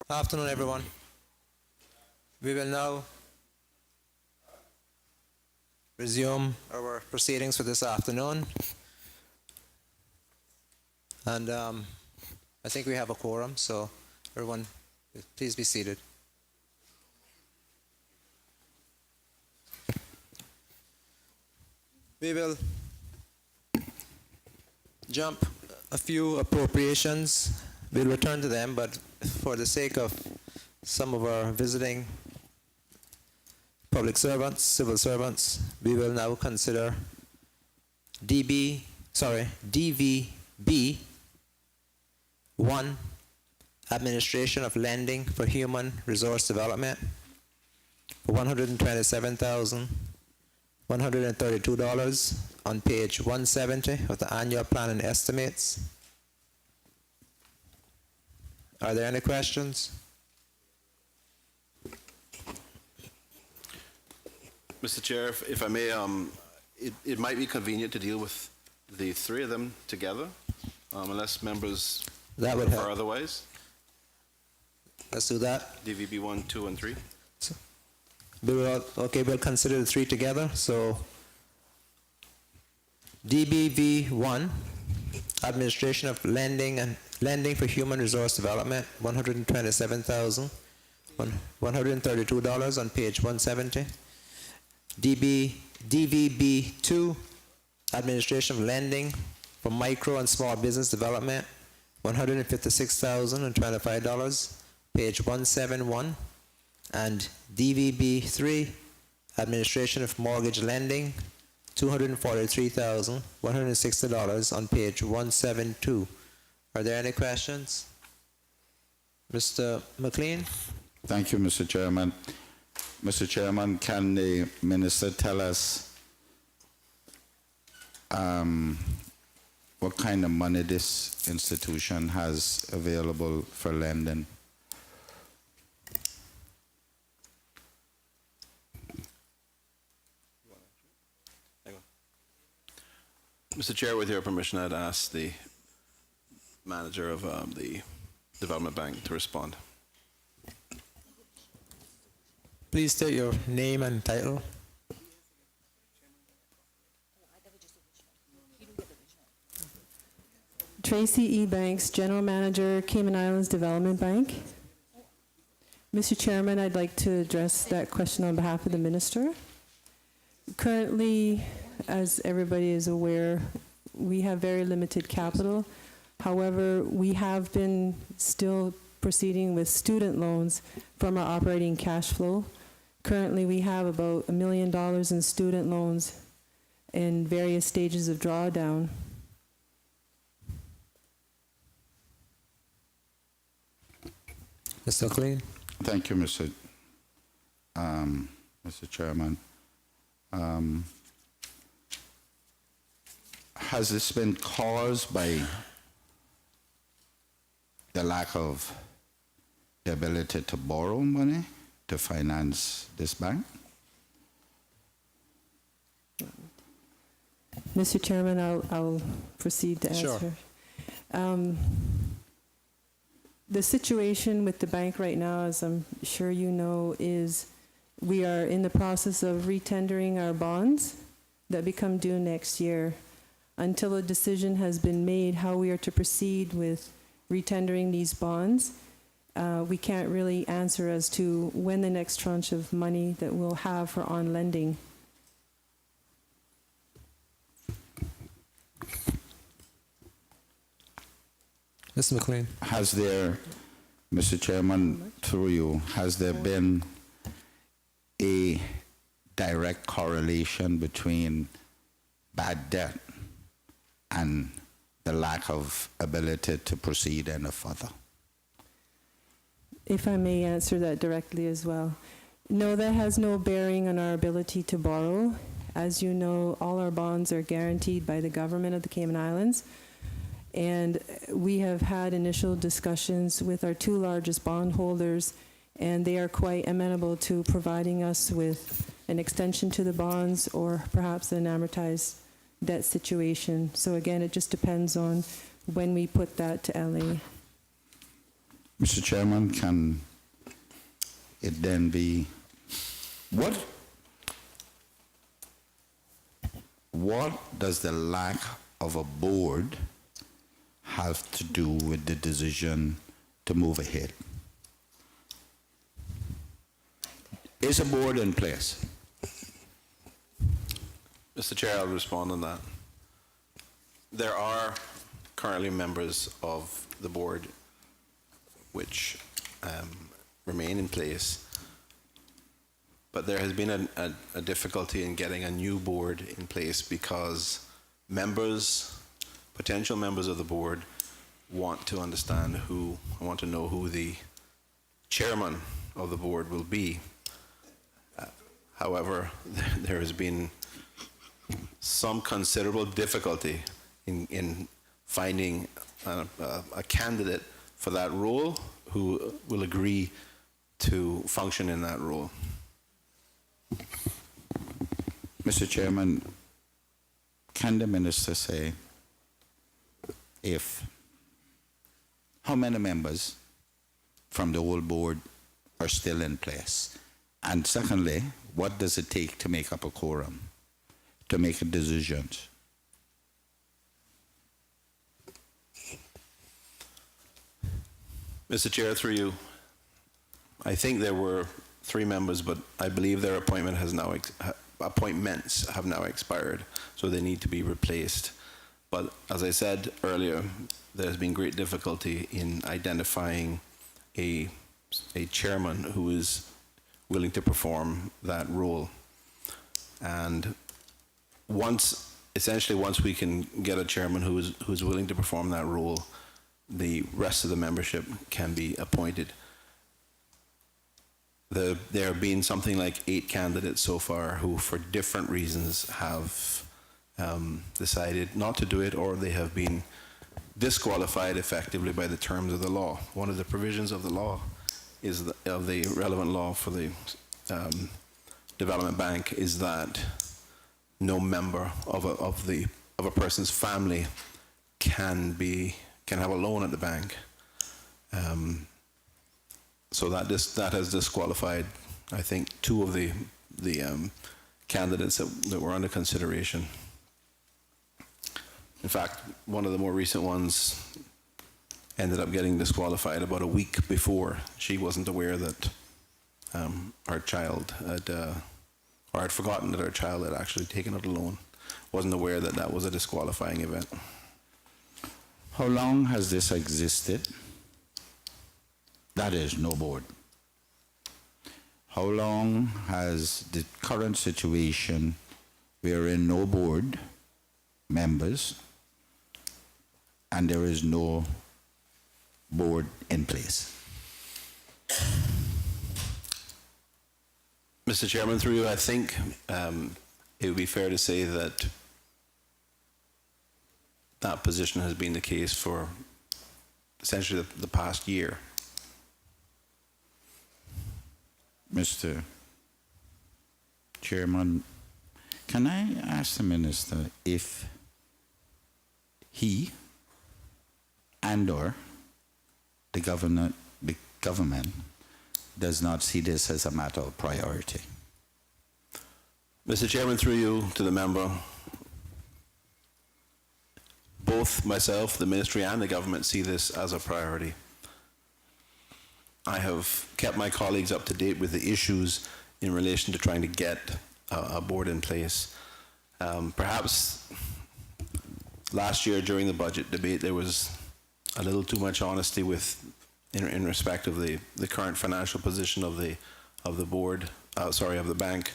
Afternoon, everyone. We will now resume our proceedings for this afternoon. And I think we have a quorum, so everyone, please be seated. We will jump a few appropriations. We'll return to them, but for the sake of some of our visiting public servants, civil servants, we will now consider DVB 1, Administration of Lending for Human Resource Development, for $127,132 on page 170 of the annual plan and estimates. Are there any questions? Mr. Chair, if I may, it might be convenient to deal with the three of them together, unless members That would prefer help. otherwise. Let's do that. DVB 1, 2, and 3. We'll consider the three together. So DBV 1, Administration of Lending for Human Resource Development, $127,132 on page 170. DVB 2, Administration of Lending for Micro and Small Business Development, $156,025, page 171. And DVB 3, Administration of Mortgage Lending, $243,160 on page 172. Are there any questions? Mr. McLean? Thank you, Mr. Chairman. Mr. Chairman, can the minister tell us what kind of money this institution has available for lending? Mr. Chair, with your permission, I'd ask the manager of the Development Bank to respond. Please state your name and title. Tracy E. Banks, General Manager, Cayman Islands Development Bank. Mr. Chairman, I'd like to address that question on behalf of the Minister. Currently, as everybody is aware, we have very limited capital. However, we have been still proceeding with student loans from our operating cash flow. Currently, we have about $1 million in student loans in various stages of drawdown. Mr. McLean? Thank you, Mr. Chairman. Has this been caused by the lack of the ability to borrow money to finance this bank? Mr. Chairman, I'll proceed to answer. Sure. The situation with the bank right now, as I'm sure you know, is we are in the process of retendering our bonds that become due next year. Until a decision has been made how we are to proceed with retendering these bonds, we can't really answer as to when the next tranche of money that we'll have for on lending. Mr. McLean? Has there, Mr. Chairman, through you, has there been a direct correlation between bad debt and the lack of ability to proceed any further? If I may answer that directly as well. No, that has no bearing on our ability to borrow. As you know, all our bonds are guaranteed by the government of the Cayman Islands. And we have had initial discussions with our two largest bondholders, and they are quite amenable to providing us with an extension to the bonds or perhaps an amortized debt situation. So again, it just depends on when we put that to LA. Mr. Chairman, can it then be, what does the lack of a board have to do with the decision to move ahead? Is a board in place? Mr. Chair, I'll respond on that. There are currently members of the board which remain in place, but there has been a difficulty in getting a new board in place because potential members of the board want to know who the chairman of the board will be. However, there has been some considerable difficulty in finding a candidate for that role who will agree to function in that role. Mr. Chairman, can the minister say how many members from the whole board are still in place? And secondly, what does it take to make up a quorum, to make decisions? Mr. Chair, through you, I think there were 3 members, but I believe their appointments have now expired, so they need to be replaced. But as I said earlier, there's been great difficulty in identifying a chairman who is willing to perform that role. And once we can get a chairman who's willing to perform that role, the rest of the membership can be appointed. There have been something like 8 candidates so far who, for different reasons, have decided not to do it, or they have been disqualified effectively by the terms of the law. One of the provisions of the law of the relevant law for the development bank is that no member of a person's family can have a loan at the bank. So that has disqualified, I think, 2 of the candidates that were under consideration. In fact, one of the more recent ones ended up getting disqualified about a week before. She wasn't aware that our child had forgotten that our child had actually taken out a loan. Wasn't aware that that was a disqualifying event. How long has this existed? That is, no board. How long has the current situation wherein no board members and there is no board in place? Mr. Chairman, through you, I think it would be fair to say that that position has been the case for essentially the past year. Mr. Chairman, can I ask the minister if he and/or the government does not see this as a matter of priority? Mr. Chairman, through you to the member, both myself, the ministry, and the government see this as a priority. I have kept my colleagues up to date with the issues in relation to trying to get a board in place. Perhaps last year during the budget debate there was a little too much honesty in respect of the current financial position of the board, of the bank,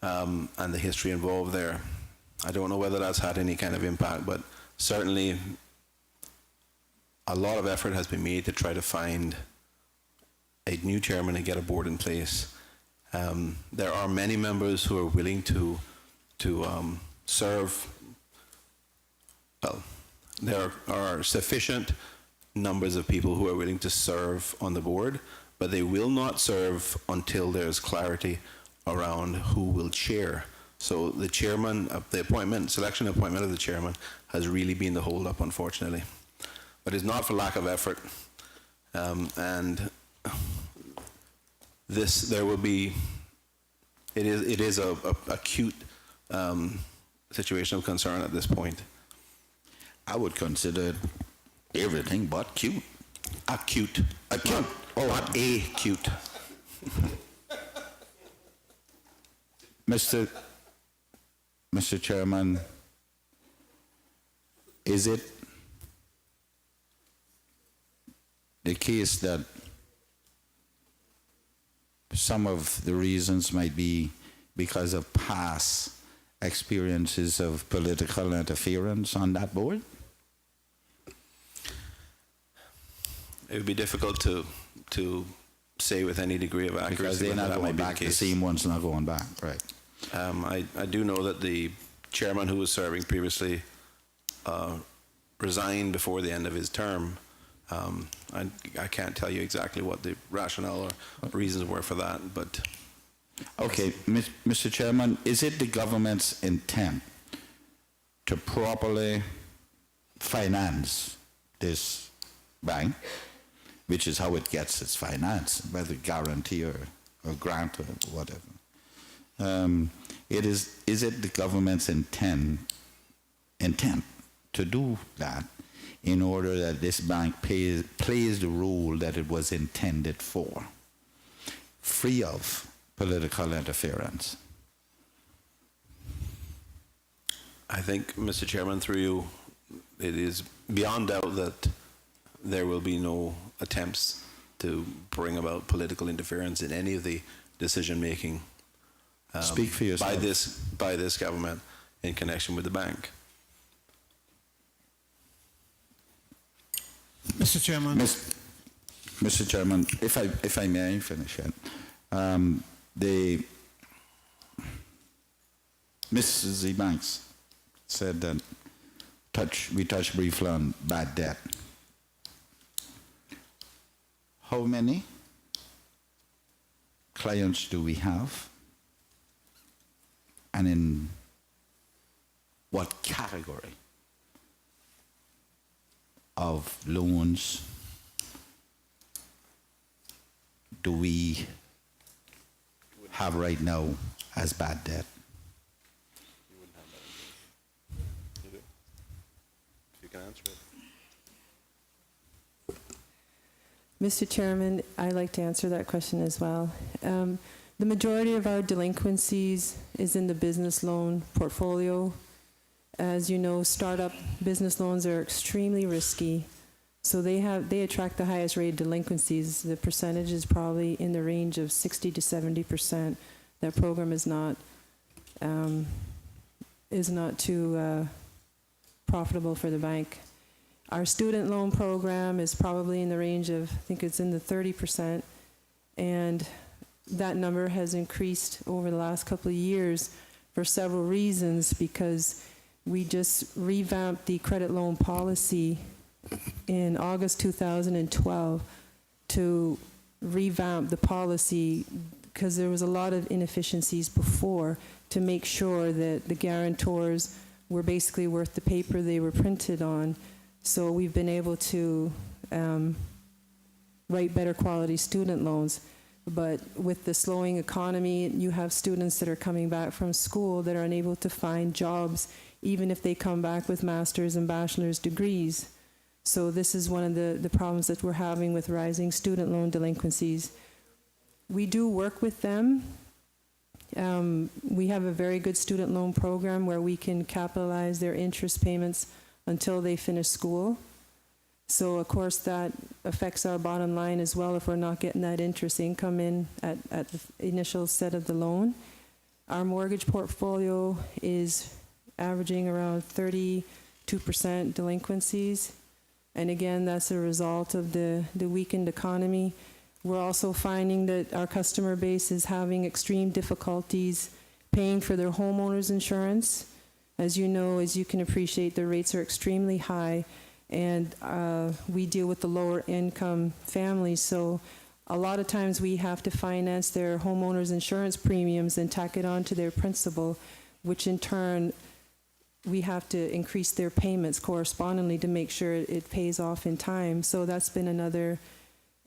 and the history involved there. I don't know whether that's had any kind of impact, but certainly a lot of effort has been made to try to find a new chairman and get a board in place. There are many members who are willing to serve. Well, there are sufficient numbers of people who are willing to serve on the board, but they will not serve until there's clarity around who will chair. So the chairman, selection and appointment of the chairman has really been the hold-up, unfortunately. But it's not for lack of effort. And there will be, it is a acute situation of concern at this point. I would consider everything but cute. Acute. Acute. Not acute. Mr. Chairman, is it the case that some of the reasons might be because of past experiences of political interference on that board? It would be difficult to say with any degree of accuracy Because they're whether not that going might be back, the case. same one's not going back, right? I do know that the chairman who was serving previously resigned before the end of his term. I can't tell you exactly what the rationale or reasons were for that, but Okay, Mr. Chairman, is it the government's intent to properly finance this bank, which is how it gets its finance, whether guarantee or grant or whatever? Is it the government's intent to do that in order that this bank plays the role that it was intended for, free of political interference? I think, Mr. Chairman, through you, it is beyond doubt that there will be no attempts to bring about political interference in any of the decision-making Speak for yourself. by this government in connection with the bank. Mr. Chairman. Mr. Chairman, if I may finish it, Mrs. Ebanks said that we touched briefly on bad debt. How many clients do we have? And in what category of loans do we have right now as bad debt? You can answer it. Mr. Chairman, I'd like to answer that question as well. The majority of our delinquencies is in the business loan portfolio. As you know, startup business loans are extremely risky, so they attract the highest rate of delinquencies. The percentage is probably in the range of 60 to 70%. That program is not too profitable for the bank. Our student loan program is probably in the range of, I think it's in the 30%, and that number has increased over the last couple of years for several reasons, because we just revamped the credit loan policy in August 2012 to revamp the policy, because there was a lot of inefficiencies before, to make sure that the guarantors were basically worth the paper they were printed on. So we've been able to write better quality student loans. But with the slowing economy, you have students that are coming back from school that are unable to find jobs, even if they come back with master's and bachelor's degrees. So this is one of the problems that we're having with rising student loan delinquencies. We do work with them. We have a very good student loan program where we can capitalize their interest payments until they finish school. So of course that affects our bottom line as well if we're not getting that interest income in at the initial set of the loan. Our mortgage portfolio is averaging around 32% delinquencies. And again, that's a result of the weakened economy. We're also finding that our customer base is having extreme difficulties paying for their homeowners insurance. As you know, as you can appreciate, the rates are extremely high, and we deal with the lower income families, so a lot of times we have to finance their homeowners insurance premiums and tack it on to their principal, which in turn we have to increase their payments correspondingly to make sure it pays off in time. So that's been another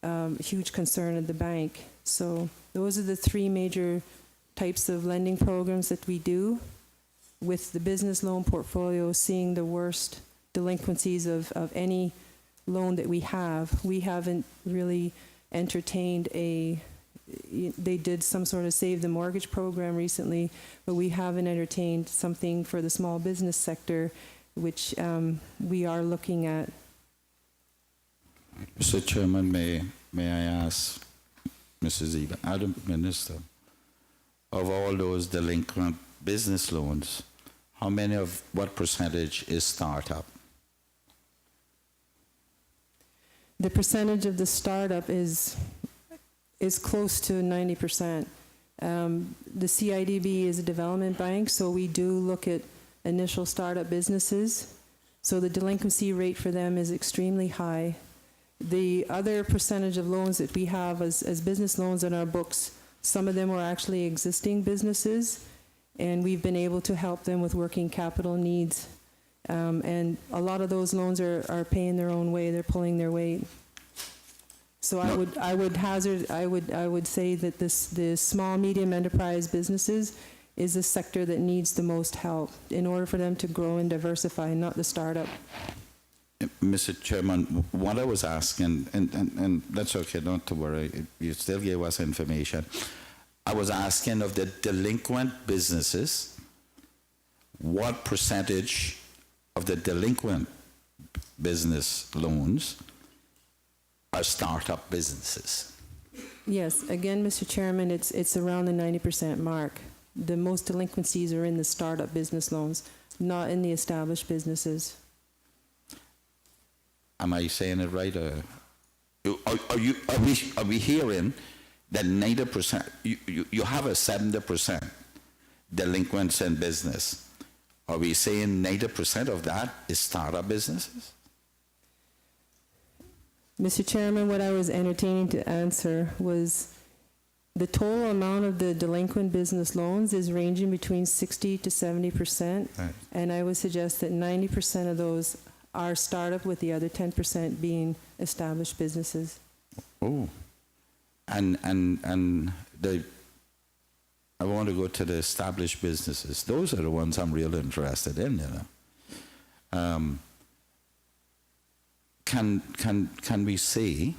huge concern at the bank. So those are the three major types of lending programs that we do. With the business loan portfolio seeing the worst delinquencies of any loan that we have, we haven't really entertained they did some sort of save the mortgage program recently, but we haven't entertained something for the small business sector, which we are looking at. Mr. Chairman, may I ask Mrs. Eva, Adam Minister, of all those delinquent business loans, what percentage is startup? The percentage of the startup is close to 90%. The CIDB is a development bank, so we do look at initial startup businesses. So the delinquency rate for them is extremely high. The other percentage of loans that we have as business loans in our books, some of them are actually existing businesses, and we've been able to help them with working capital needs. And a lot of those loans are paying their own way, they're pulling their weight. So I would say that the small, medium enterprise businesses is the sector that needs the most help in order for them to grow and diversify, not the startup. Mr. Chairman, what I was asking, and that's okay, don't worry, you still gave us information. I was asking of the delinquent businesses, what percentage of the delinquent business loans are startup businesses? Yes, again, Mr. Chairman, it's around the 90% mark. The most delinquencies are in the startup business loans, not in the established businesses. Am I saying it right? Are we hearing that 90%, you have a 70% delinquents in business? Are we saying 90% of that is startup businesses? Mr. Chairman, what I was entertaining to answer was the total amount of the delinquent business loans is ranging between 60 to 70%, Right. and I would suggest that 90% of those are startup, with the other 10% being established businesses. Oh, and I want to go to the established businesses. Those are the ones I'm really interested in, you know. Can we say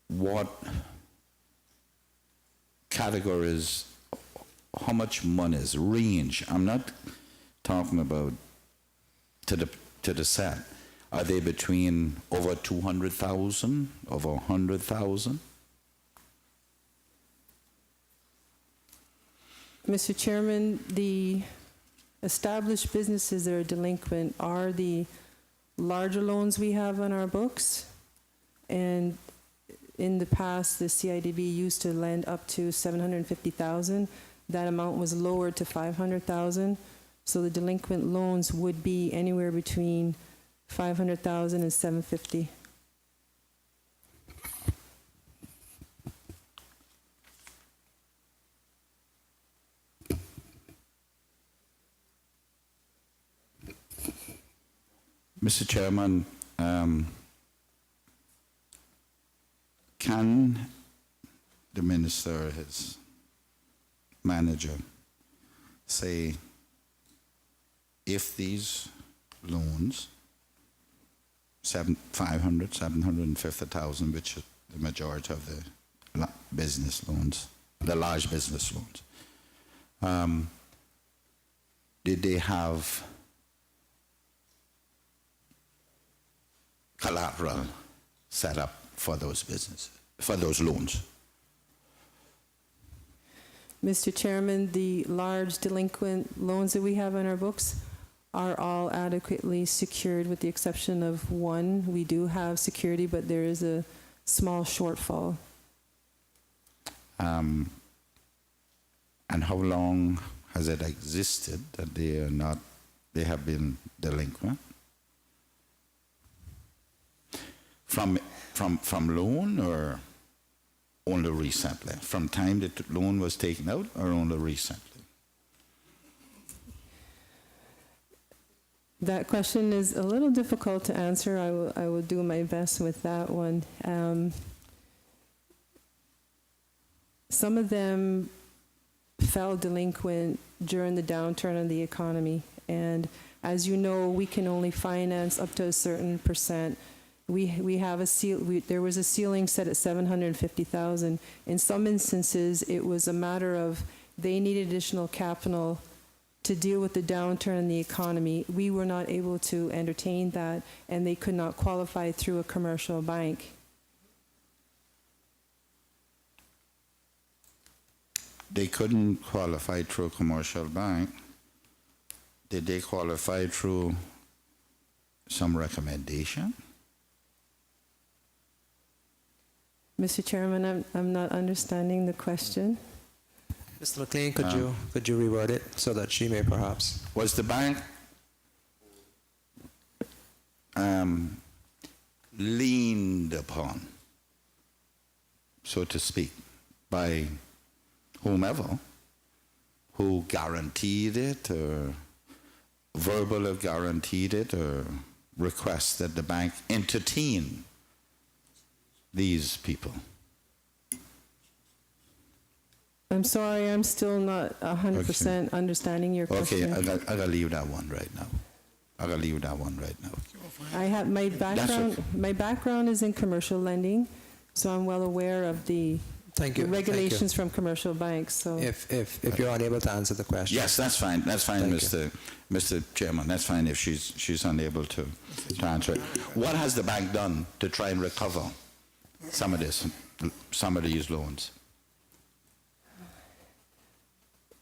what categories, how much money is range? I'm not talking about to the set. Are they between over 200,000, over 100,000? Mr. Chairman, the established businesses that are delinquent are the larger loans we have on our books. And in the past, the CIDB used to lend up to 750,000. That amount was lowered to 500,000. So the delinquent loans would be anywhere between 500,000 and 750. Mr. Chairman, can the minister, his manager, say if these loans, 750,000, which is the majority of the business loans, the large business loans, did they have collateral set up for those businesses, for those loans? Mr. Chairman, the large delinquent loans that we have on our books are all adequately secured, with the exception of one. We do have security, but there is a small shortfall. And how long has it existed that they have been delinquent? From loan, or only recently? From time that the loan was taken out, or only recently? That question is a little difficult to answer. I will do my best with that one. Some of them fell delinquent during the downturn in the economy, and as you know, we can only finance up to a certain percent. We have a there was a ceiling set at $750,000. In some instances, it was a matter of they needed additional capital to deal with the downturn in the economy. We were not able to entertain that, and they could not qualify through a commercial bank. They couldn't qualify through a commercial bank. Did they qualify through some recommendation? Mr. Chairman, I'm not understanding the question. Mr. McLean, could you reword it so that she may perhaps? Was the bank leaned upon, so to speak, by whomever who guaranteed it or verbally guaranteed it or request that the bank entertain these people? I'm sorry, I'm still not 100% understanding your question. Okay, I gotta leave that one right now. I gotta leave that one right now. I have my background. okay. My background is in commercial lending, so I'm well aware of the Thank you. regulations from commercial banks. So If you're unable to answer the question. Yes, that's fine. That's fine, Thank Mr. Chairman. That's fine if she's unable to answer it. What has the bank done to try and recover some of these loans?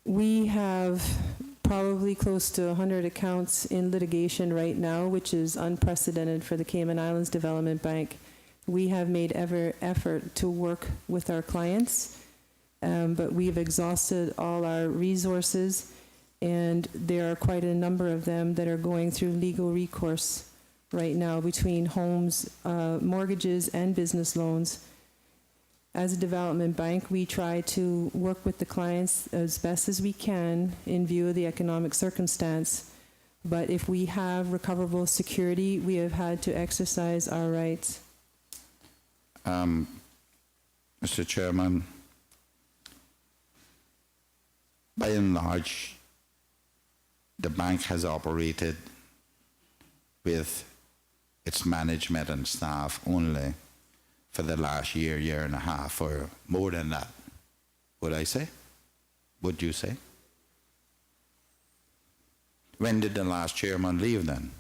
we have probably close to 100 accounts in litigation right now, which is unprecedented for the Cayman Islands Development Bank. We have made every effort to work with our clients, but we've exhausted all our resources, and there are quite a number of them that are going through legal recourse right now between homes, mortgages, and business loans. As a development bank, we try to work with the clients as best as we can in view of the economic circumstance. But if we have recoverable security, we have had to exercise our rights. Mr. Chairman, by and large, the bank has operated with its management and staff only for the last year and a half, or more than that. Would I say? Would you say? When did the last chairman leave then?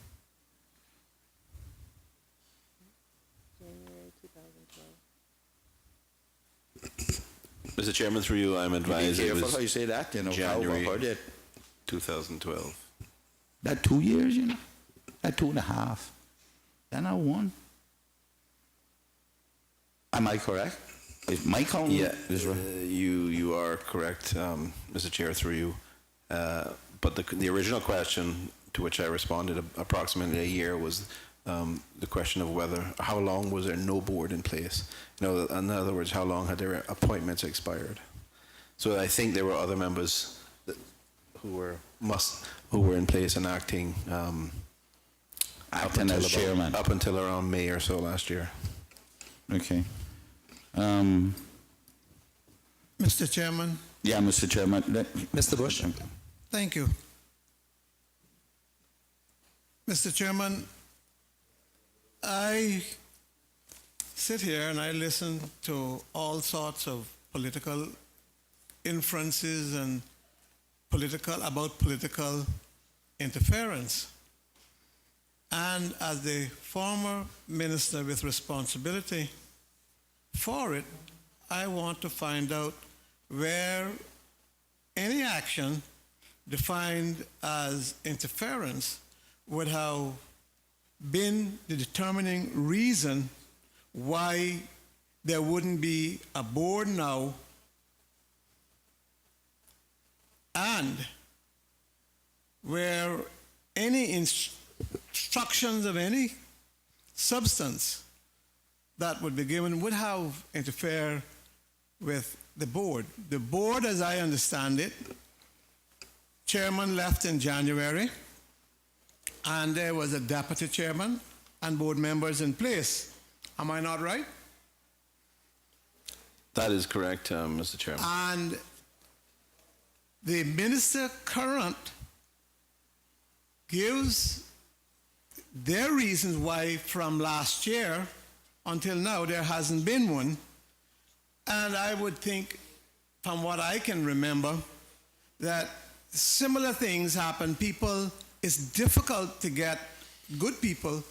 January 2012. Mr. Chairman, through you, I'm advised Be it careful how was you say that, you know. January how it, 2012. that 2 years, you know. That 2.5. Then I won. Am I correct? Is my count? Yeah, is right? you are correct, Mr. Chair, through you. But the original question to which I responded approximately a year was the question of how long was there no board in place? You know, in other words, how long had their appointments expired? So I think there were other members who were in place and acting Acting as chairman. up until around May or so last year. Okay. Mr. Chairman, Yeah, Mr. Chairman. Mr. Bush? thank you. Mr. Chairman, I sit here and I listen to all sorts of political inferences and political interference. And as the former minister with responsibility for it, I want to find out where any action defined as interference would have been the determining reason why there wouldn't be a board now, and where any instructions of any substance that would be given would have interfered with the board. The board, as I understand it, chairman left in January. and there was a deputy chairman and board members in place. Am I not right? That is correct, Mr. Chairman. And the minister current gives their reasons why from last year until now there hasn't been one. And I would think, from what I can remember, that similar things happen. It's difficult to get good people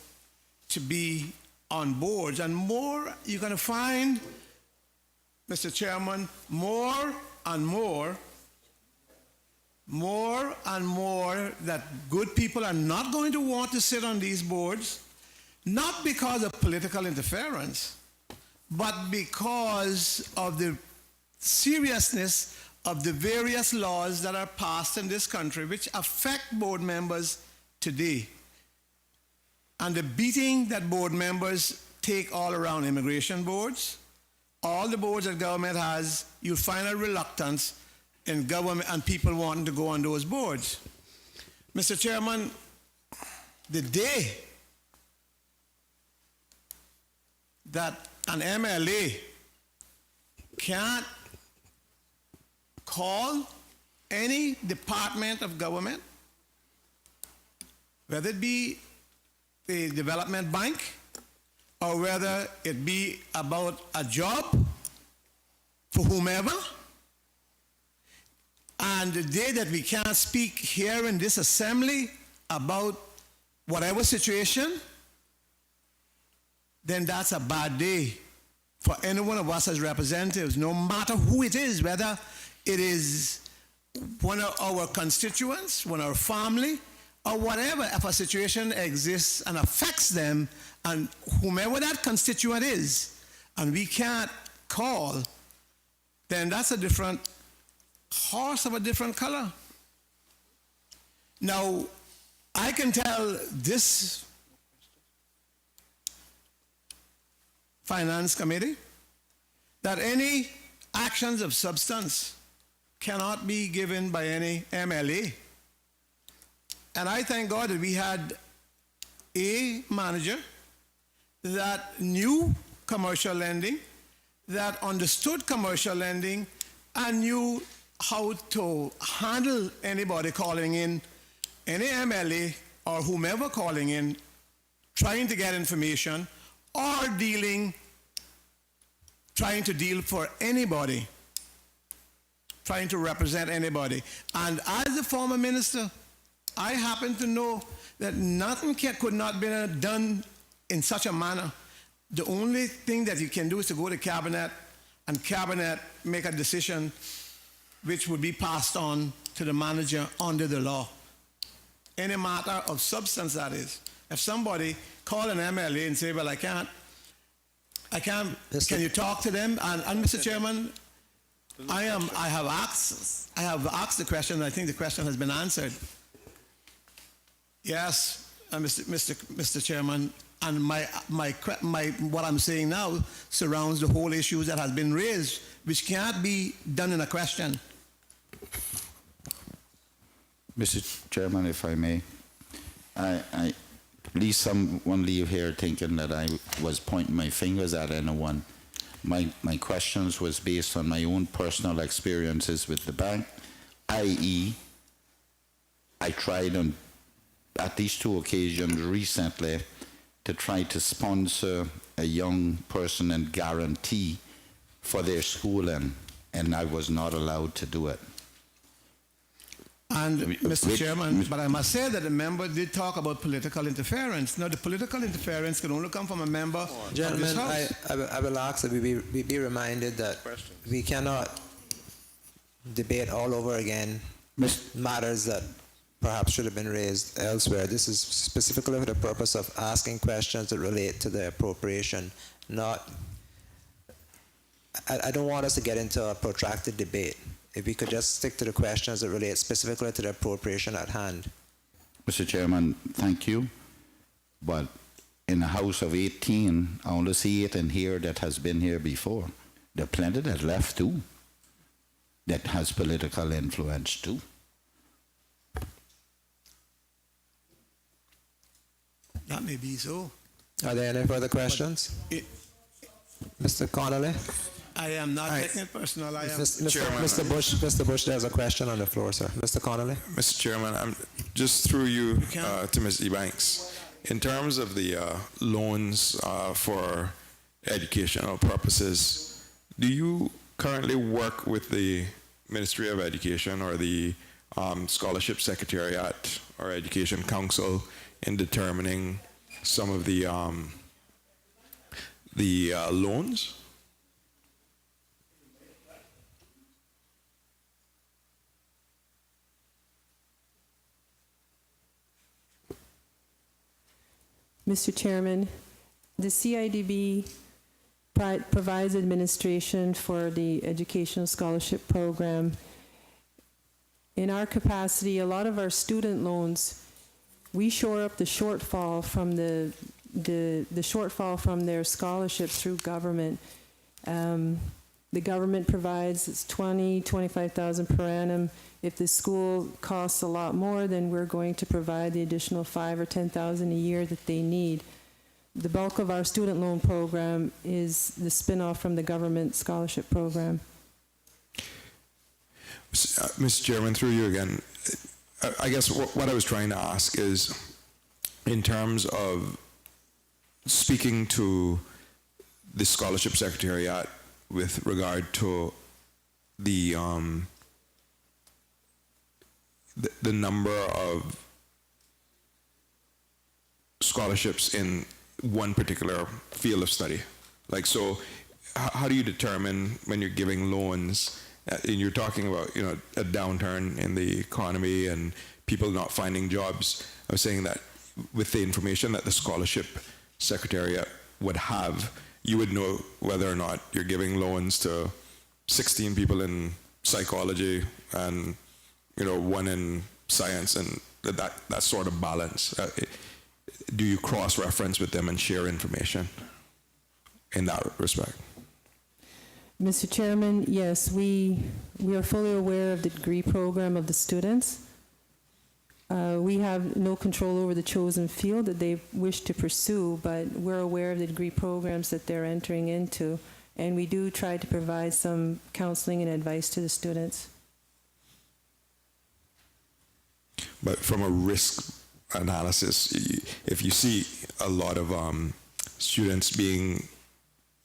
to be on boards. And more, you're going to find, Mr. Chairman, more and more that good people are not going to want to sit on these boards, not because of political interference, but because of the seriousness of the various laws that are passed in this country which affect board members today. And the beating that board members take all around immigration boards, all the boards that government has, you'll find a reluctance in government and people wanting to go on those boards. Mr. Chairman, the day that an MLA can't call any department of government, whether it be the development bank or whether it be about a job for whomever, and the day that we can't speak here in this assembly about whatever situation, then that's a bad day for any one of us as representatives, no matter who it is, whether it is one of our constituents, one of our family, or whatever. If a situation exists and affects them, and whomever that constituent is, and we can't call, then that's a different horse of a different color. Now, I can tell this Finance Committee that any actions of substance cannot be given by any MLA. And I thank God that we had a manager that knew commercial lending, that understood commercial lending, and knew how to handle anybody calling in, any MLA or whomever calling in, trying to get information or trying to deal for anybody, trying to represent anybody. And as a former minister, I happen to know that nothing could not be done in such a manner. The only thing that you can do is to go to cabinet, and cabinet make a decision which would be passed on to the manager under the law. Any matter of substance, that is. If somebody call an MLA and say, well, I can't, can you talk to them? And Mr. Chairman, I have asked the question, and I think the question has been answered. Yes, Mr. Chairman, and what I'm saying now surrounds the whole issue that has been raised, which can't be done in a question. Mr. Chairman, if I may, at least someone leave here thinking that I was pointing my fingers at anyone. My questions was based on my own personal experiences with the bank, i.e., I tried on at least 2 occasions recently to try to sponsor a young person and guarantee for their schooling, and I was not allowed to do it. And Mr. Chairman, but I must say that the member did talk about political interference. Now, the political interference can only come from a member of this Gentlemen, House. I will ask that we be reminded that we cannot debate all over again matters that perhaps should have been raised elsewhere. This is specifically for the purpose of asking questions that relate to the appropriation, not... I don't want us to get into a protracted debate. If we could just stick to the questions that relate specifically to the appropriation at hand. Mr. Chairman, thank you. But in a House of 18, I only see it in here that has been here before. There are plenty that left too, that has political influence too. That may be so. Are there any further questions? It, Mr. Connolly? I am not taking it personal. I am. Mr. Bush, there's a question on the floor, sir. Mr. Connolly? Mr. Chairman, I'm just through you can. to Ms. Ebanks. In terms of the loans for educational purposes, do you currently work with the Ministry of Education or the Scholarship Secretariat or Education Council in determining some of the loans? Mr. Chairman, the CIDB provides administration for the Educational Scholarship Program. In our capacity, a lot of our student loans, we shore up the shortfall from the shortfall from their scholarships through government. The government provides it's $25,000 per annum. If the school costs a lot more, then we're going to provide the additional $5,000 or $10,000 a year that they need. The bulk of our student loan program is the spin-off from the government scholarship program. Mr. Chairman, through you again, I guess what I was trying to ask is, in terms of speaking to the Scholarship Secretariat with regard to the number of scholarships in one particular field of study. Like, so how do you determine when you're giving loans, and you're talking about, you know, a downturn in the economy and people not finding jobs? I was saying that with the information that the Scholarship Secretariat would have, you would know whether or not you're giving loans to 16 people in psychology and, you know, one in science, and that sort of balance. Do you cross-reference with them and share information in that respect? Mr. Chairman, yes, we are fully aware of the degree program of the students. We have no control over the chosen field that they wish to pursue, but we're aware of the degree programs that they're entering into, and we do try to provide some counseling and advice to the students. But from a risk analysis, if you see a lot of students being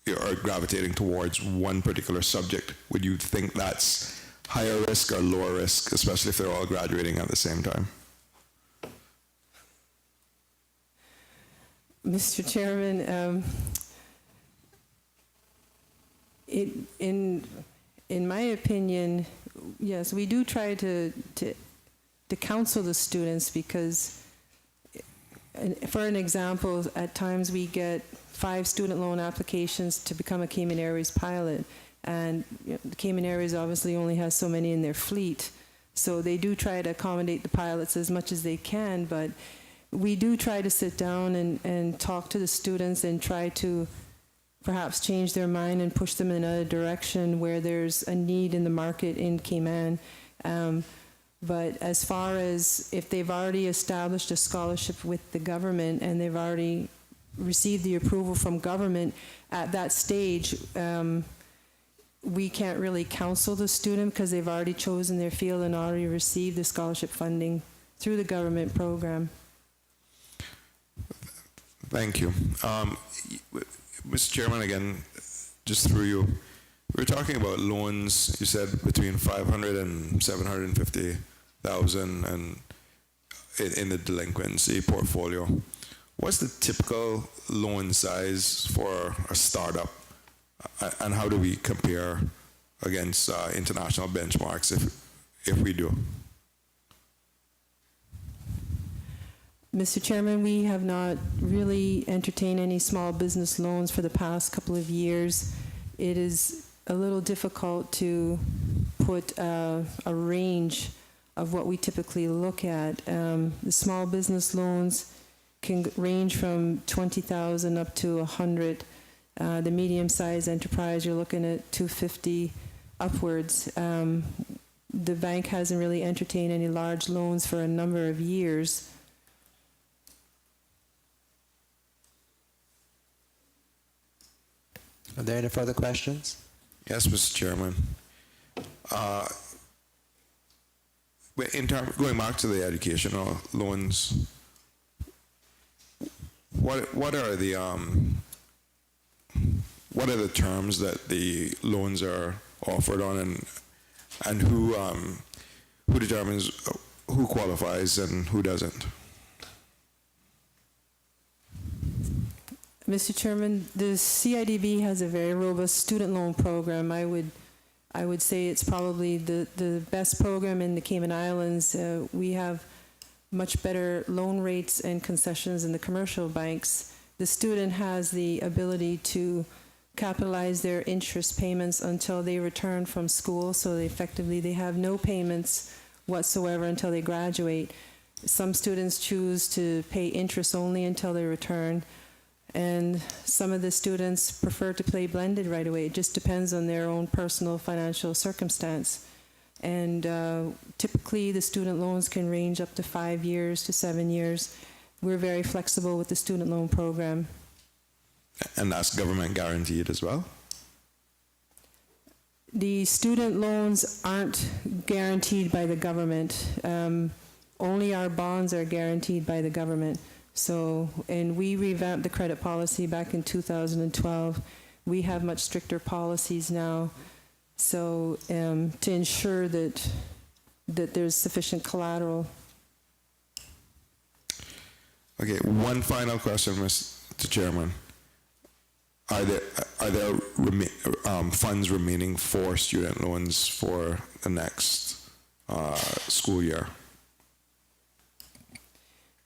or gravitating towards one particular subject, would you think that's higher risk or lower risk, especially if they're all graduating at the same time? Mr. Chairman, in my opinion, yes, we do try to counsel the students, because, for an example, at times we get 5 student loan applications to become a Cayman Airways pilot, and the Cayman Airways obviously only has so many in their fleet, so they do try to accommodate the pilots as much as they can, but we do try to sit down and talk to the students and try to perhaps change their mind and push them in another direction where there's a need in the market in Cayman. But as far as if they've already established a scholarship with the government and they've already received the approval from government, at that stage, we can't really counsel the student because they've already chosen their field and already received the scholarship funding through the government program. Thank you. Mr. Chairman, again, just through you, we were talking about loans, you said between 500 and 750,000 and in the delinquency portfolio. What's the typical loan size for a startup, and how do we compare against international benchmarks if we do? Mr. Chairman, we have not really entertained any small business loans for the past couple of years. It is a little difficult to put a range of what we typically look at. The small business loans can range from 20,000 up to 100. The medium-sized enterprise, you're looking at 250 upwards. The bank hasn't really entertained any large loans for a number of years. Are there any further questions? Yes, Mr. Chairman. Going back to the educational loans, what are the terms that the loans are offered on, and who determines who qualifies and who doesn't? Mr. Chairman, the CIDB has a very robust student loan program. I would say it's probably the best program in the Cayman Islands. We have much better loan rates and concessions in the commercial banks. The student has the ability to capitalize their interest payments until they return from school, so they have no payments whatsoever until they graduate. Some students choose to pay interest only until they return, and some of the students prefer to pay blended right away. It just depends on their own personal financial circumstance. And typically the student loans can range up to 5 years to 7 years. We're very flexible with the student loan program. And that's government guaranteed as well? The student loans aren't guaranteed by the government. Only our bonds are guaranteed by the government. So, and we revamped the credit policy back in 2012. We have much stricter policies now. So, to ensure that there's sufficient collateral. Okay, one final question, Mr. Chairman. Are there funds remaining for student loans for the next school year?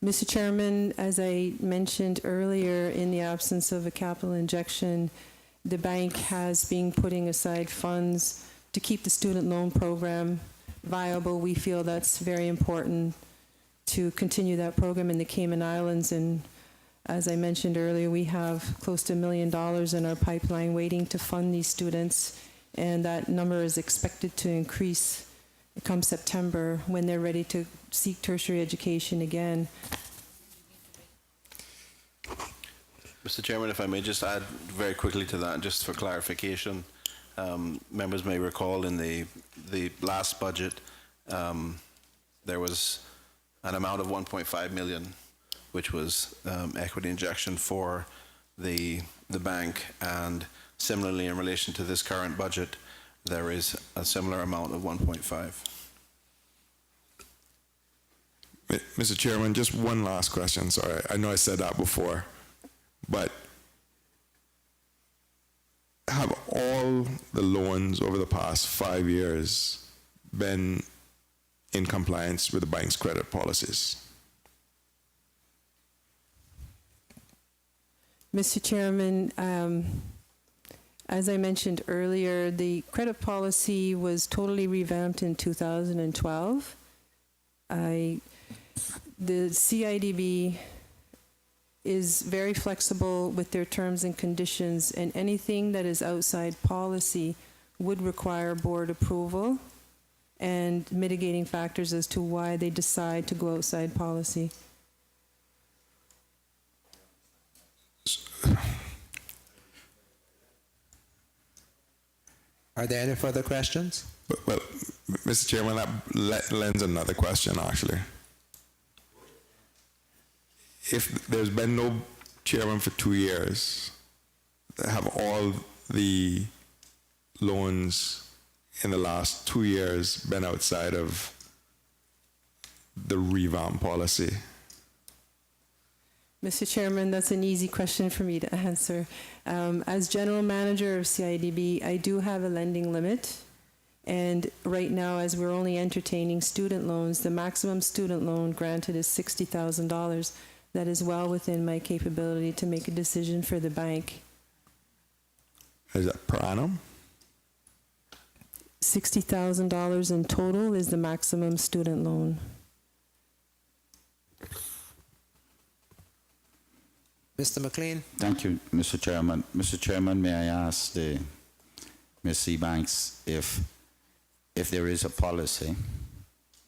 Mr. Chairman, as I mentioned earlier, in the absence of a capital injection, the bank has been putting aside funds to keep the student loan program viable. We feel that's very important to continue that program in the Cayman Islands. And as I mentioned earlier, we have close to $1 million in our pipeline waiting to fund these students. And that number is expected to increase come September when they're ready to seek tertiary education again. Mr. Chairman, if I may just add very quickly to that, just for clarification, members may recall in the last budget, there was an amount of 1.5 million, which was equity injection for the bank, and similarly in relation to this current budget, there is a similar amount of 1.5. Mr. Chairman, just one last question. Sorry, I know I said that before, but have all the loans over the past 5 years been in compliance with the bank's credit policies? Mr. Chairman, as I mentioned earlier, the credit policy was totally revamped in 2012. The CIDB is very flexible with their terms and conditions, and anything that is outside policy would require board approval and mitigating factors as to why they decide to go outside policy. Are there any further questions? Well, Mr. Chairman, that lends another question, actually. If there's been no chairman for 2 years, have all the loans in the last 2 years been outside of the revamp policy? Mr. Chairman, that's an easy question for me to answer. As general manager of CIDB, I do have a lending limit. And right now, as we're only entertaining student loans, the maximum student loan granted is $60,000. That is well within my capability to make a decision for the bank. Is that per annum? $60,000 in total is the maximum student loan. Mr. McLean? Thank you, Mr. Chairman. Mr. Chairman, may I ask Ms. Seabanks if there is a policy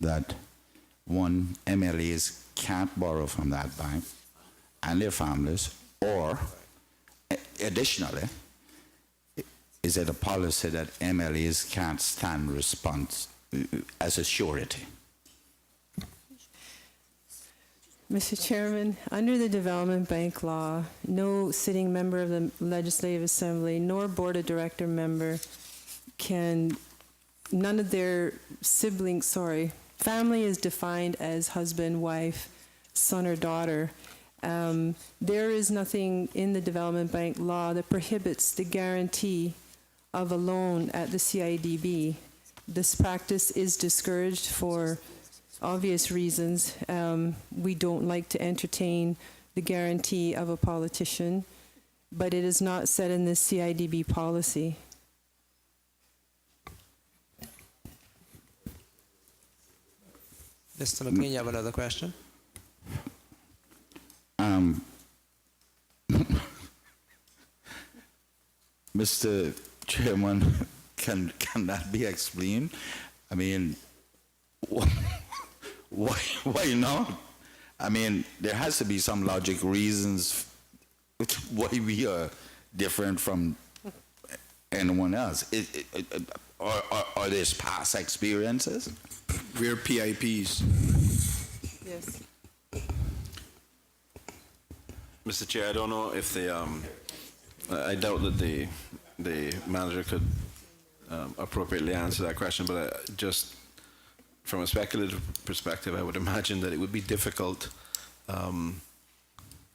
that one, MLAs can't borrow from that bank and their families, or additionally, is it a policy that MLAs can't stand response as a surety? Mr. Chairman, under the Development Bank law, no sitting member of the Legislative Assembly nor Board of Director member can, none of their siblings, family is defined as husband, wife, son, or daughter. There is nothing in the Development Bank law that prohibits the guarantee of a loan at the CIDB. This practice is discouraged for obvious reasons. We don't like to entertain the guarantee of a politician, but it is not set in the CIDB policy. Mr. McLean, you have another question? Mr. Chairman, can that be explained? I mean, why not? I mean, there has to be some logic reasons why we are different from anyone else. Are there past experiences? We're PIPs. Yes. Mr. Chair, I don't know if the, I doubt that the manager could appropriately answer that question, but just from a speculative perspective, I would imagine that it would be difficult, and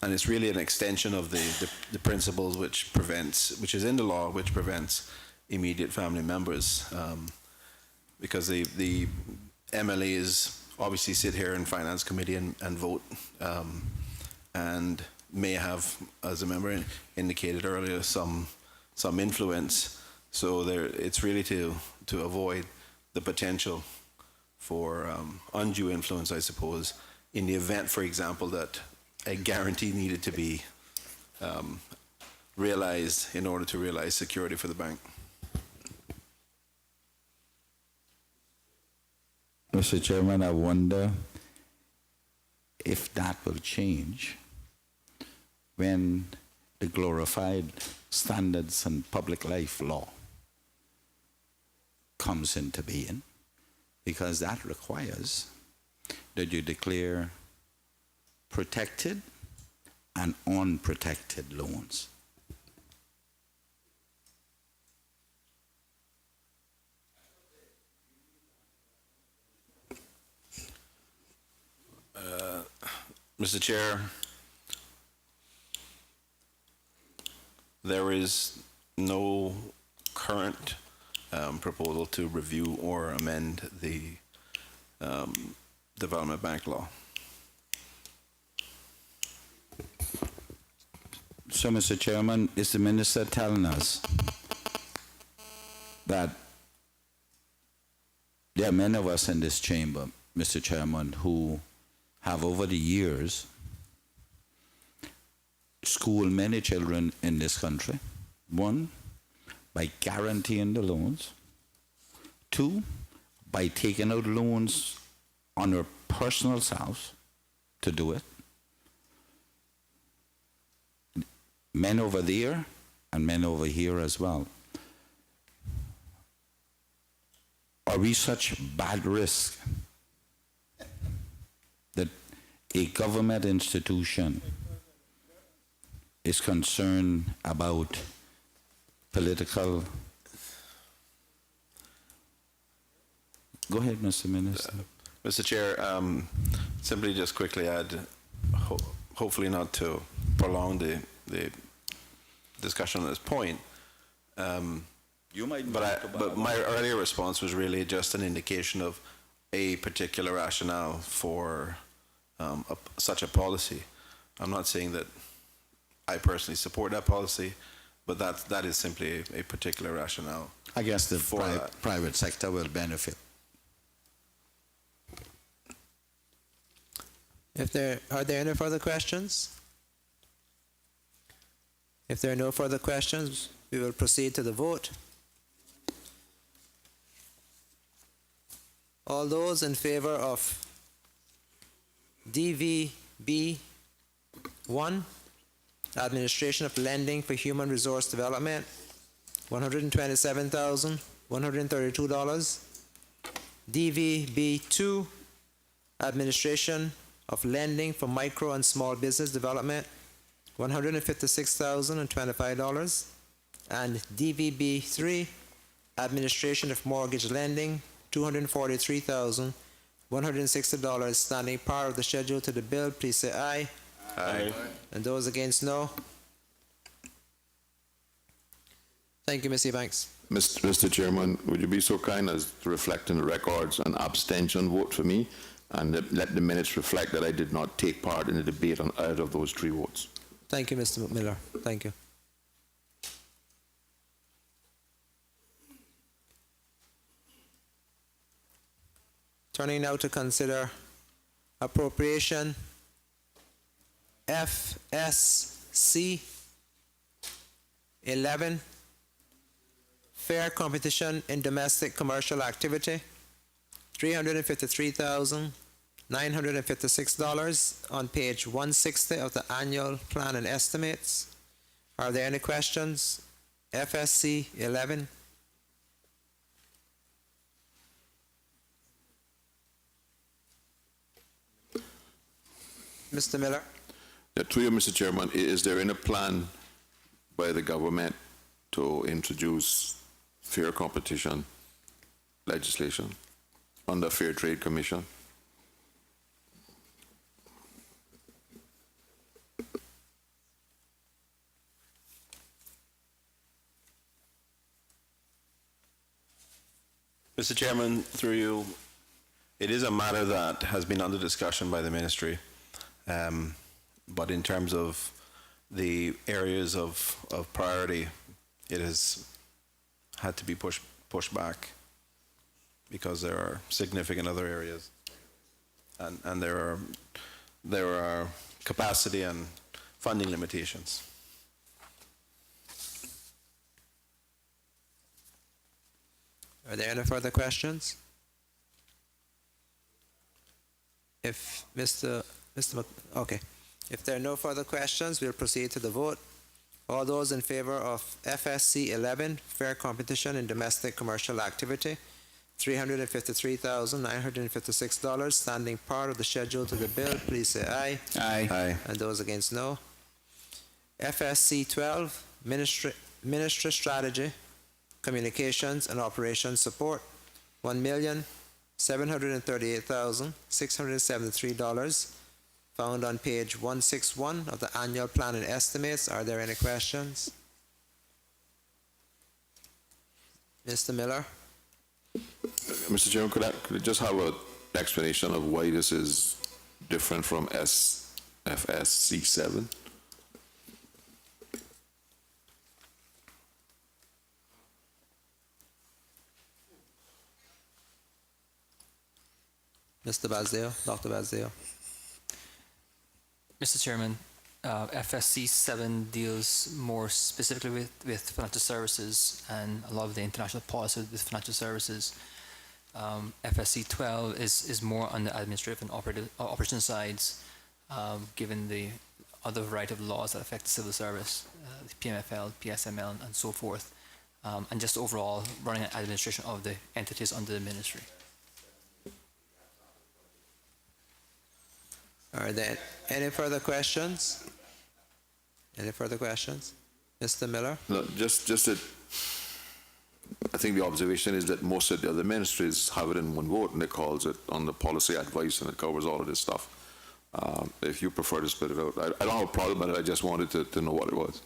it's really an extension of the principles which is in the law, which prevents immediate family members, because the MLAs obviously sit here in Finance Committee and vote, and may have, as a member indicated earlier, some influence. So it's really to avoid the potential for undue influence, I suppose, in the event, for example, that a guarantee needed to be realized in order to realize security for the bank. Mr. Chairman, I wonder if that will change when the glorified standards and public life law comes into being, because that requires that you declare protected and unprotected loans. Mr. Chair, there is no current proposal to review or amend the Development Bank law. So, Mr. Chairman, is the minister telling us that there are many of us in this chamber, Mr. Chairman, who have over the years schooled many children in this country? One, by guaranteeing the loans. Two, by taking out loans on their personal selves to do it. Men over there and men over here as well. Are we such bad risk that a government institution is concerned about political? Go ahead, Mr. Minister. Mr. Chair, simply just quickly add, hopefully not to prolong the discussion on this point, You might, but my earlier response was really just an indication of a particular rationale for such a policy. I'm not saying that I personally support that policy, but that is simply a particular rationale. I guess the for that. private sector will benefit. Are there any further questions? If there are no further questions, we will proceed to the vote. All those in favor of DVB 1, Administration of Lending for Human Resource Development, $127,132. DVB2, Administration of Lending for Micro and Small Business Development, $156,025. And DVB3, Administration of Mortgage Lending, $243,160. Standing part of the schedule to the bill, please say aye. Aye. And those against, no. Thank you, Ms. Ebanks. Mr. Chairman, would you be so kind as to reflect in the records an abstention vote for me, and let the minutes reflect that I did not take part in the debate on either of those 3 votes? Thank you, Mr. Miller. Thank you. Turning now to consider appropriation FSC 11, Fair Competition in Domestic Commercial Activity, $353,956 on page 160 of the annual plan and estimates. Are there any questions? FSC 11. Mr. Miller? To you, Mr. Chairman, is there any plan by the government to introduce fair competition legislation under Fair Trade Commission? Mr. Chairman, through you, it is a matter that has been under discussion by the ministry, but in terms of the areas of priority, it has had to be pushed back because there are significant other areas, and there are capacity and funding limitations. Are there any further questions? If okay. If there are no further questions, we'll proceed to the vote. All those in favor of FSC 11, Fair Competition in Domestic Commercial Activity, $353,956, standing part of the schedule to the bill, please say aye. Aye. Aye. And those against, no. FSC 12, Ministry Strategy, Communications and Operations Support, $1,738,673, found on page 161 of the annual plan and estimates. Are there any questions? Mr. Miller? Mr. Chairman, could I just have an explanation of why this is different from FSC 7? Mr. Bazdeo, Dr. Bazdeo. Mr. Chairman, FSC 7 deals more specifically with financial services and a lot of the international policy with financial services. FSC 12 is more on the administrative and operation sides, given the other variety of laws that affect the civil service, the PMFL, PSML, and so forth, and just overall running an administration of the entities under the ministry. Are there any further questions? Any further questions? Mr. Miller? No, just that I think the observation is that most of the other ministries have it in one vote, and they calls it on the policy advice, and it covers all of this stuff. If you prefer to split it out, I don't have a problem with it. I just wanted to know what it was.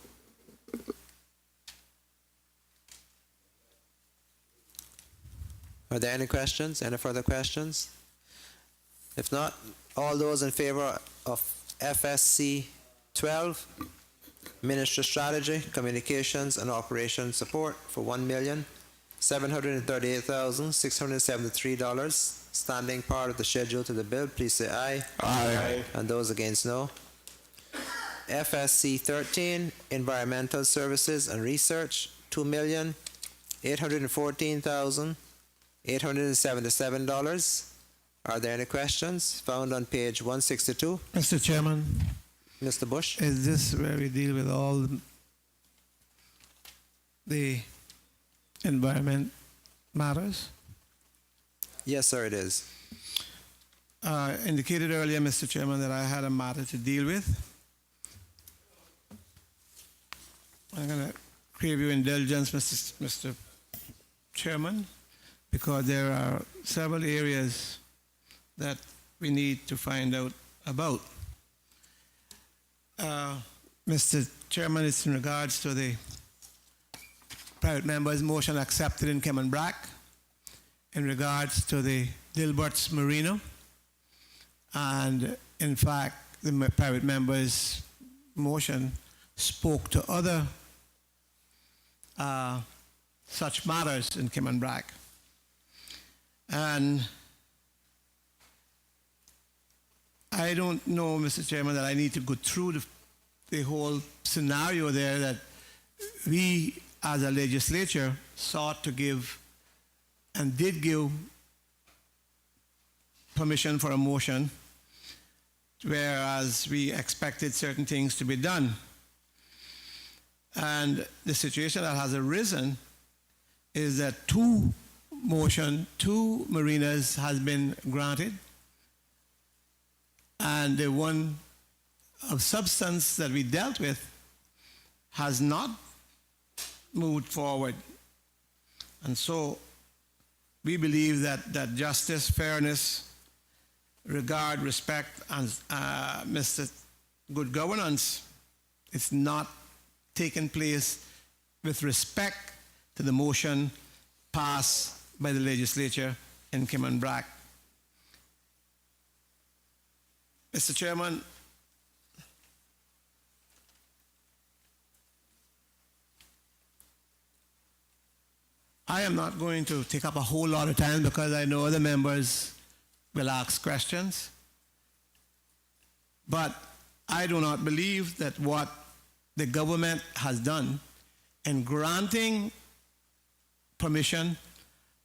Are there any questions? Any further questions? If not, all those in favor of FSC 12, Ministry Strategy, Communications and Operations Support for $1,738,673, standing part of the schedule to the bill, please say aye. Aye. And those against, no. FSC 13, Environmental Services and Research, $2,814,877. Are there any questions? Found on page 162. Mr. Chairman, Mr. Bush? is this where we deal with all the environment matters? Yes, sir, it is. Indicated earlier, Mr. Chairman, that I had a matter to deal with. I'm going to crave your indulgence, Mr. Chairman, because there are several areas that we need to find out about. Mr. Chairman, it's in regards to the private member's motion accepted in Cayman Brack, in regards to the Dilbert's Marina, and in fact, the private member's motion spoke to other such matters in Cayman Brack. And I don't know, Mr. Chairman, that I need to go through the whole scenario there that we as a legislature sought to give and did give permission for a motion, whereas we expected certain things to be done. And the situation that has arisen is that two marinas has been granted, and the one of substance that we dealt with has not moved forward. And so we believe that justice, fairness, regard, respect, and Mr. Good governance is not taking place with respect to the motion passed by the legislature in Cayman Brack. Mr. Chairman, I am not going to take up a whole lot of time because I know the members will ask questions. But I do not believe that what the government has done in granting permission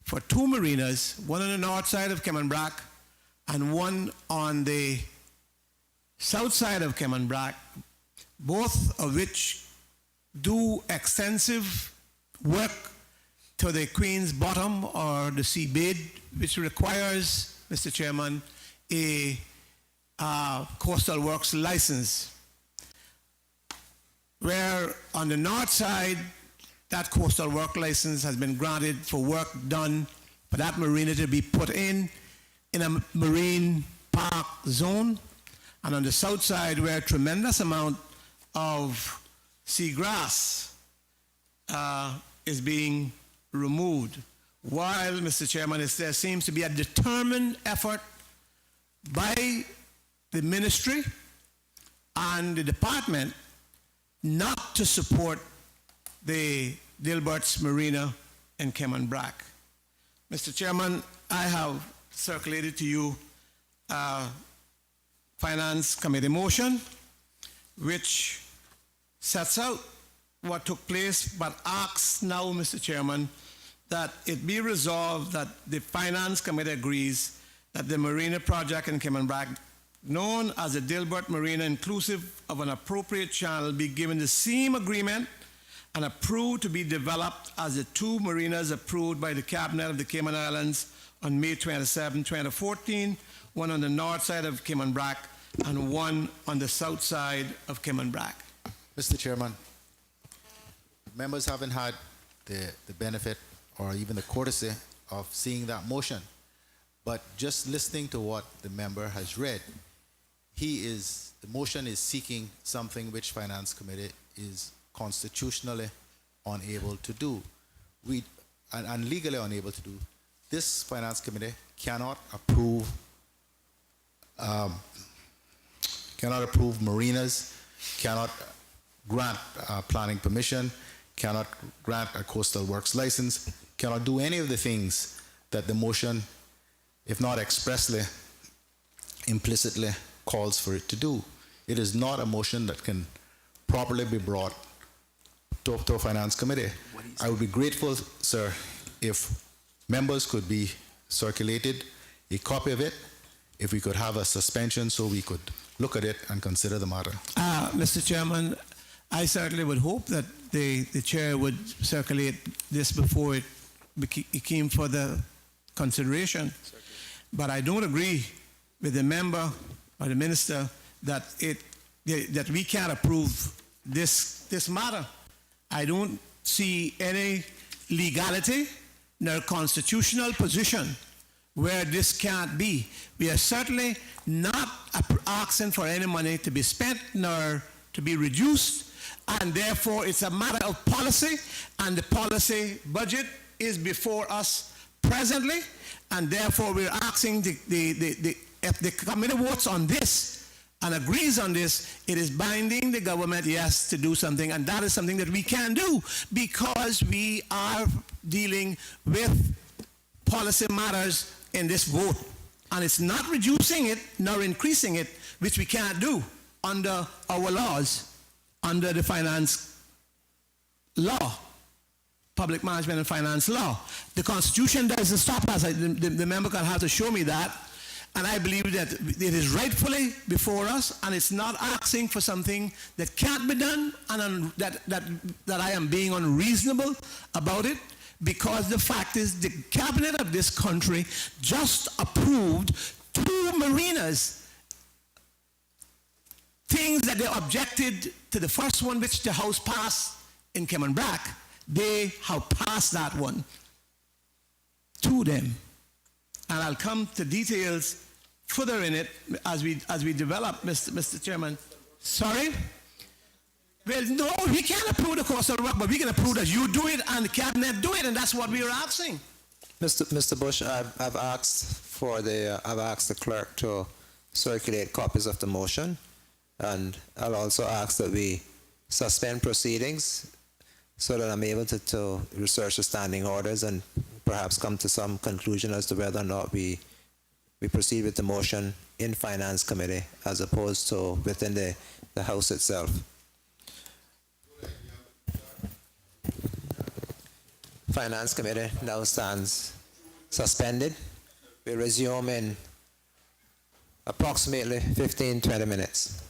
for two marinas, one on the north side of Cayman Brack and one on the south side of Cayman Brack, both of which do extensive work to the Queen's Bottom or the seabed, which requires, Mr. Chairman, a coastal works license. Where on the north side, that coastal work license has been granted for work done for that marina to be put in a marine park zone. And on the south side, where a tremendous amount of seagrass is being removed. While, Mr. Chairman, there seems to be a determined effort by the ministry and the department not to support the Dilbert's Marina in Cayman Brack. Mr. Chairman, I have circulated to you a Finance Committee motion which sets out what took place, but asks now, Mr. Chairman, that it be resolved that the Finance Committee agrees that the marina project in Cayman Brack, known as the Dilbert Marina, inclusive of an appropriate channel, be given the same agreement and approved to be developed as the two marinas approved by the Cabinet of the Cayman Islands on May 27, 2014, one on the north side of Cayman Brack and one on the south side of Cayman Brack. Mr. Chairman, members haven't had the benefit or even the courtesy of seeing that motion, but just listening to what the member has read, the motion is seeking something which Finance Committee is constitutionally unable to do, and legally unable to do. This Finance Committee cannot approve marinas, cannot grant planning permission, cannot grant a coastal works license, cannot do any of the things that the motion, if not expressly, implicitly calls for it to do. It is not a motion that can properly be brought to a Finance Committee. I would be grateful, sir, if members could be circulated a copy of it, if we could have a suspension so we could look at it and consider the matter. Mr. Chairman, I certainly would hope that the chair would circulate this before it came for the consideration. But I don't agree with the member or the minister that that we can't approve this matter. I don't see any legality nor constitutional position where this can't be. We are certainly not asking for any money to be spent nor to be reduced, and therefore it's a matter of policy, and the policy budget is before us presently, and therefore we're asking if the committee votes on this and agrees on this, it is binding the government, yes, to do something, and that is something that we can do because we are dealing with policy matters in this vote. And it's not reducing it nor increasing it, which we can't do under our laws, under the finance law, public management and finance law. The Constitution doesn't stop us. The member can have to show me that. And I believe that it is rightfully before us, and it's not asking for something that can't be done, and that I am being unreasonable about it, because the fact is the cabinet of this country just approved 2 marinas, things that they objected to the first one, which the House passed in Cayman Brack. They have passed that one to them. And I'll come to details further in it as we develop, Mr. Chairman. Sorry? Well, no, we can't approve the coastal work, but we can approve that you do it and the cabinet do it, and that's what we are asking. Mr. Bush, I've asked the clerk to circulate copies of the motion, and I'll also ask that we suspend proceedings so that I'm able to research the standing orders and perhaps come to some conclusion as to whether or not we proceed with the motion in Finance Committee as opposed to within the House itself. Finance Committee now stands suspended. We'll resume in approximately 15-20 minutes.